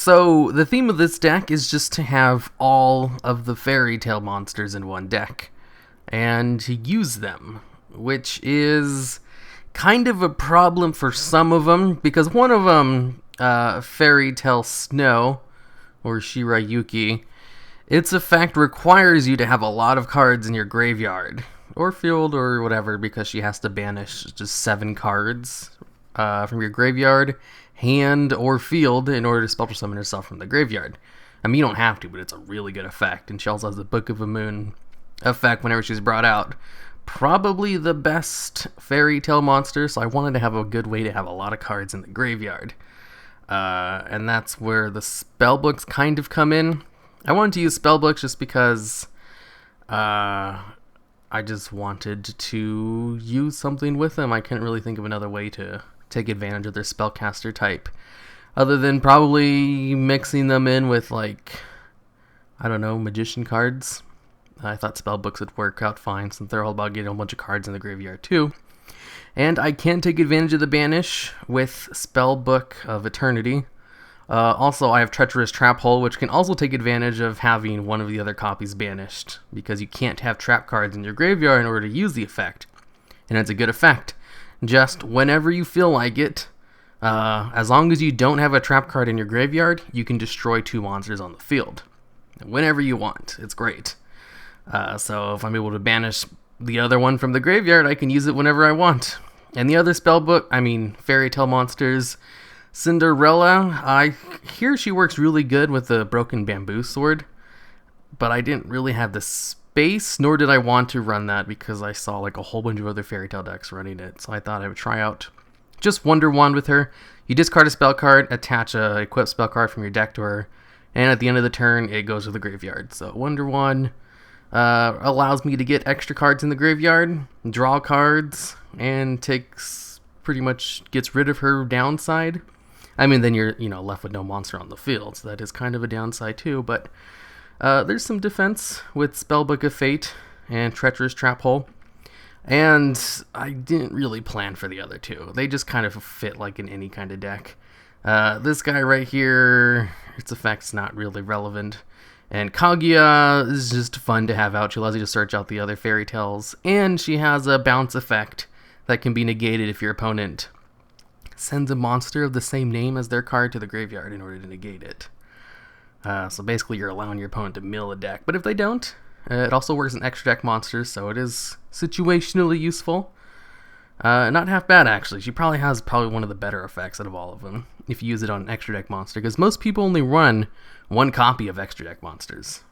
So the theme of this deck is just to have all of the fairy tale monsters in one deck and to use them, which is kind of a problem for some of them, because one of them, Fairy Tale Snow, or Shirayuki, its effect requires you to have a lot of cards in your graveyard, or field, or whatever, because she has to banish just 7 cards from your graveyard, hand, or field in order to special summon herself from the graveyard. I mean, you don't have to, but it's a really good effect, and she also has the Book of a Moon effect whenever she's brought out. Probably the best fairy tale monster, so I wanted to have a good way to have a lot of cards in the graveyard. And that's where the Spellbooks kind of come in. I wanted to use Spellbooks just because I just wanted to use something with them. I couldn't really think of another way to take advantage of their spellcaster type, other than probably mixing them in with, like, I don't know, magician cards. I thought Spellbooks would work out fine, since they're all about getting a bunch of cards in the graveyard too. And I can take advantage of the banish with Spellbook of Eternity. Also, I have Treacherous Trap Hole, which can also take advantage of having one of the other copies banished, because you can't have trap cards in your graveyard in order to use the effect. And it's a good effect. Just whenever you feel like it, as long as you don't have a trap card in your graveyard, you can destroy 2 monsters on the field. Whenever you want. It's great. So if I'm able to banish the other one from the graveyard, I can use it whenever I want. And the other fairy tale monsters, Cinderella, I hear she works really good with the Broken Bamboo Sword, but I didn't really have the space, nor did I want to run that, because I saw like a whole bunch of other fairy tale decks running it, so I thought I would try out just Wonder Wand with her. You discard a spell card, attach a equipped spell card from your deck to her, and at the end of the turn, it goes to the graveyard. So Wonder Wand allows me to get extra cards in the graveyard, draw cards, and pretty much gets rid of her downside. I mean, then you're left with no monster on the field, so that is kind of a downside too, but there's some defense with Spellbook of Fate and Treacherous Trap Hole, and I didn't really plan for the other 2. They just kind of fit like in any kind of deck. This guy right here, its effect's not really relevant. And Kaguya is just fun to have out. She allows you to search out the other fairy tales. And she has a bounce effect that can be negated if your opponent sends a monster of the same name as their card to the graveyard in order to negate it. So basically you're allowing your opponent to mill a deck. But if they don't, it also works in extra deck monsters, so it is situationally useful. Not half bad, actually. She probably has one of the better effects out of all of them if you use it on an extra deck monster, because most people only run 1 copy of extra deck monsters.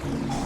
You